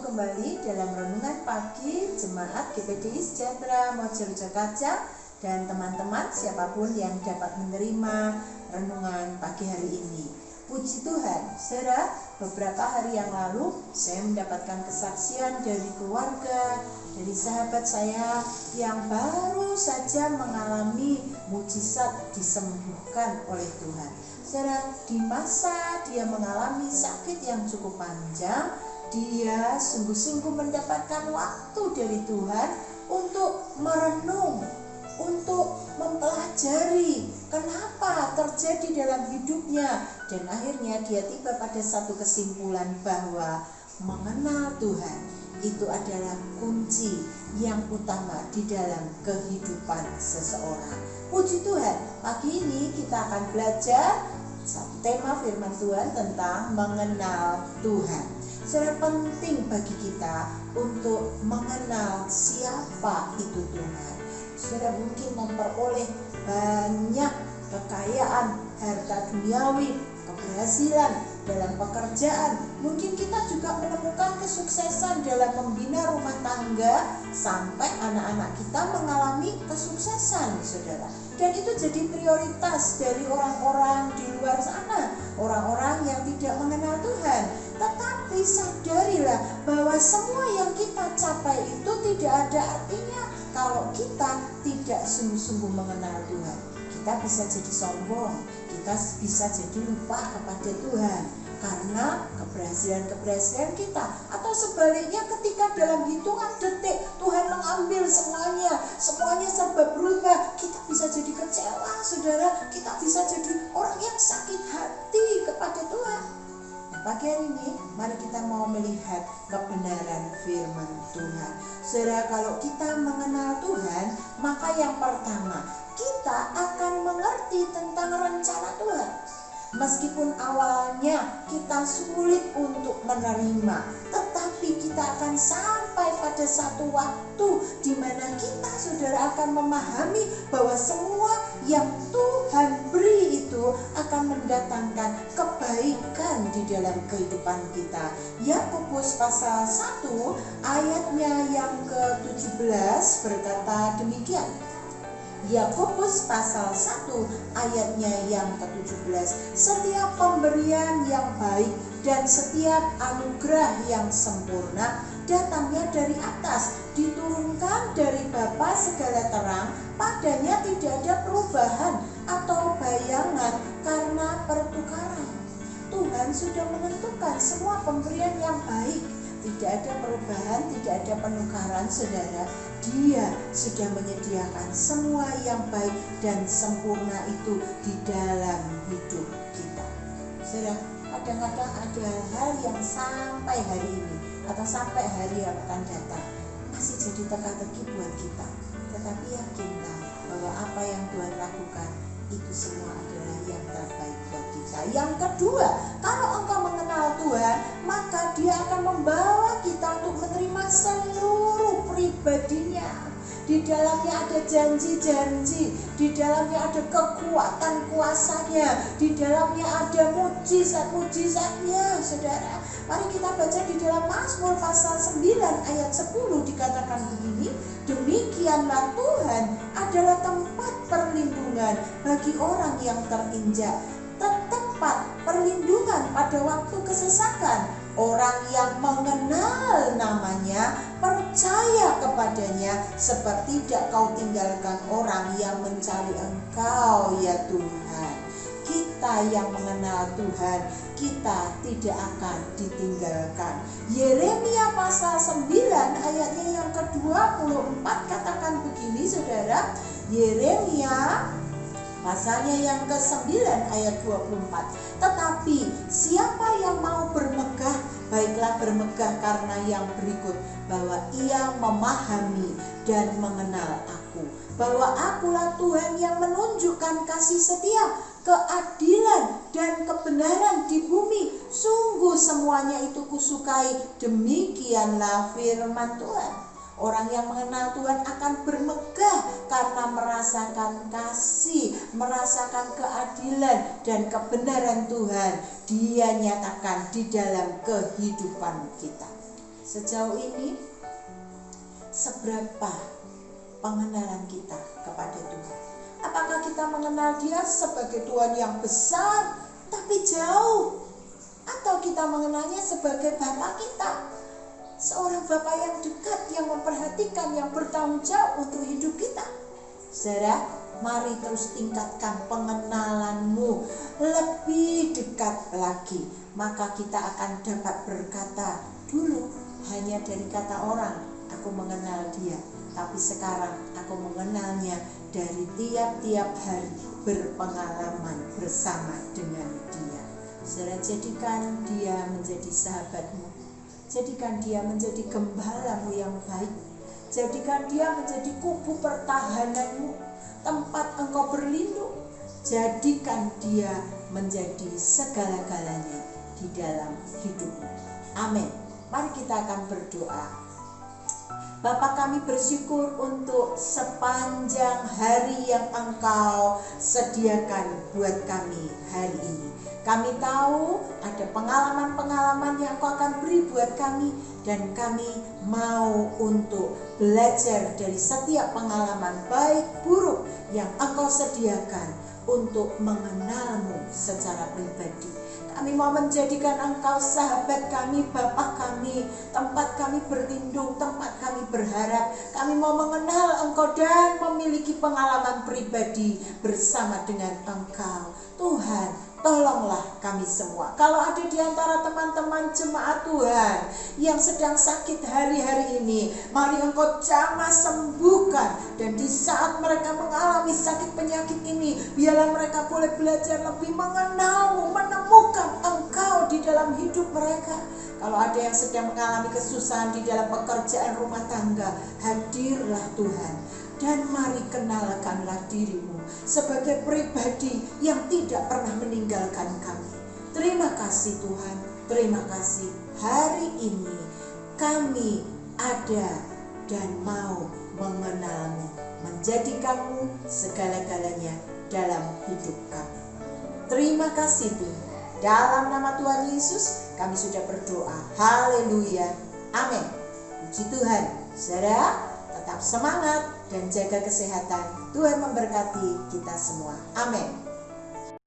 kembali dalam renungan pagi Jemaat GPDI Sejahtera Mojorejo Kajang dan teman-teman siapapun yang dapat menerima renungan pagi hari ini. Puji Tuhan, saudara, beberapa hari yang lalu saya mendapatkan kesaksian dari keluarga, dari sahabat saya yang baru saja mengalami mujizat disembuhkan oleh Tuhan. Saudara, di masa dia mengalami sakit yang cukup panjang, dia sungguh-sungguh mendapatkan waktu dari Tuhan untuk merenung, untuk mempelajari kenapa terjadi dalam hidupnya, dan akhirnya dia tiba pada satu kesimpulan bahwa mengenal Tuhan itu adalah kunci yang utama di dalam kehidupan seseorang. Puji Tuhan, pagi ini kita akan belajar satu tema firman Tuhan tentang mengenal Tuhan. Sangat penting bagi kita untuk mengenal siapa itu Tuhan. Saudara mungkin memperoleh banyak kekayaan, harta duniawi, keberhasilan dalam pekerjaan. Mungkin kita juga menemukan kesuksesan dalam membina rumah tangga sampai anak-anak kita mengalami kesuksesan, saudara. Dan itu jadi prioritas dari orang-orang di luar sana, orang-orang yang tidak mengenal Tuhan. Tetapi sadarilah bahwa semua yang kita capai itu tidak ada artinya kalau kita tidak sungguh-sungguh mengenal Tuhan. Kita bisa jadi sombong, kita bisa jadi lupa kepada Tuhan karena keberhasilan kita, atau sebaliknya ketika dalam hitungan detik Tuhan mengambil semuanya serba berubah, kita bisa jadi kecewa, saudara, kita bisa jadi orang yang sakit hati kepada Tuhan. Pagi hari ini mari kita mau melihat kebenaran firman Tuhan. Saudara, kalau kita mengenal Tuhan, maka yang pertama kita akan mengerti tentang rencana Tuhan. Meskipun awalnya kita sulit untuk menerima, tetapi kita akan sampai pada satu waktu di mana kita, saudara, akan memahami bahwa semua yang Tuhan beri itu akan mendatangkan kebaikan di dalam kehidupan kita. Yakobus pasal 1 ayatnya yang ke-17 berkata demikian. Yakobus pasal 1 ayatnya yang ke-17, setiap pemberian yang baik dan setiap anugerah yang sempurna datangnya dari atas, diturunkan dari Bapa segala terang, padanya tidak ada perubahan atau bayangan karena pertukaran. Tuhan sudah menentukan semua pemberian yang baik, tidak ada perubahan, tidak ada penukaran, saudara. Dia sudah menyediakan semua yang baik dan sempurna itu di dalam hidup kita. Saudara, kadang-kadang ada hal yang sampai hari ini atau sampai hari yang akan datang masih jadi teka-teki buat kita. Tetapi yakinlah bahwa apa yang Tuhan lakukan itu semua adalah yang terbaik buat kita. Yang kedua, kalau engkau mengenal Tuhan, maka Dia akan membawa kita untuk menerima seluruh pribadinya. Di dalamnya ada janji-janji, di dalamnya ada kekuatan kuasanya, di dalamnya ada mujizat-mujizatnya, saudara. Mari kita baca di dalam Mazmur pasal 9 ayat 10 dikatakan begini, demikianlah Tuhan adalah tempat perlindungan bagi orang yang terinjak, tempat perlindungan pada waktu kesesakan. Orang yang mengenal namanya, percaya kepadanya, sebab tidak kau tinggalkan orang yang mencari engkau, ya Tuhan. Kita yang mengenal Tuhan, kita tidak akan ditinggalkan. Yeremia pasal 9 ayatnya yang ke-24 katakan begini, saudara. Yeremia pasalnya yang ke-9 ayat 24. Tetapi siapa yang mau bermegah, baiklah bermegah karena yang berikut, bahwa ia memahami dan mengenal aku, bahwa akulah Tuhan yang menunjukkan kasih setia, keadilan dan kebenaran di bumi. Sungguh semuanya itu kusukai. Demikianlah firman Tuhan. Orang yang mengenal Tuhan akan bermegah karena merasakan kasih, merasakan keadilan dan kebenaran Tuhan. Dia nyatakan di dalam kehidupan kita. Sejauh ini, seberapa pengenalan kita kepada Tuhan? Apakah kita mengenal Dia sebagai Tuhan yang besar tapi jauh? Atau kita mengenalnya sebagai Bapa kita, seorang Bapa yang dekat, yang memperhatikan, yang bertanggung jawab untuk hidup kita? Saudara, mari terus tingkatkan pengenalanmu lebih dekat lagi. Maka kita akan dapat berkata, dulu hanya dari kata orang aku mengenal Dia, tapi sekarang aku mengenalnya dari tiap-tiap hari berpengalaman bersama dengan Dia. Saudara, jadikan Dia menjadi sahabatmu, jadikan Dia menjadi gembalamu yang baik, jadikan Dia menjadi kubu pertahananmu, tempat engkau berlindung. Jadikan Dia menjadi segala-galanya di dalam hidupmu. Amin. Mari kita akan berdoa. Bapa, kami bersyukur untuk sepanjang hari yang Engkau sediakan buat kami hari ini. Kami tahu ada pengalaman-pengalaman yang Engkau akan beri buat kami, dan kami mau untuk belajar dari setiap pengalaman baik buruk yang Engkau sediakan untuk mengenalmu secara pribadi. Kami mau menjadikan Engkau sahabat kami, Bapa kami, tempat kami berlindung, tempat kami berharap. Kami mau mengenal Engkau dan memiliki pengalaman pribadi bersama dengan Engkau. Tuhan, tolonglah kami semua. Kalau ada di antara teman-teman jemaat Tuhan yang sedang sakit hari-hari ini, mari Engkau jamah sembuhkan. Dan di saat mereka mengalami sakit penyakit ini, biarlah mereka boleh belajar lebih mengenalmu, menemukan Engkau di dalam hidup mereka. Kalau ada yang sedang mengalami kesusahan di dalam pekerjaan rumah tangga, hadirlah Tuhan. Dan mari kenalkanlah dirimu sebagai pribadi yang tidak pernah meninggalkan kami. Terima kasih Tuhan, terima kasih hari ini kami ada dan mau mengenalmu, menjadikanmu segala-galanya dalam hidup kami. Terima kasih Tuhan. Dalam nama Tuhan Yesus kami sudah berdoa. Haleluya. Amin. Puji Tuhan. Saudara, tetap semangat dan jaga kesehatan. Tuhan memberkati kita semua. Amin.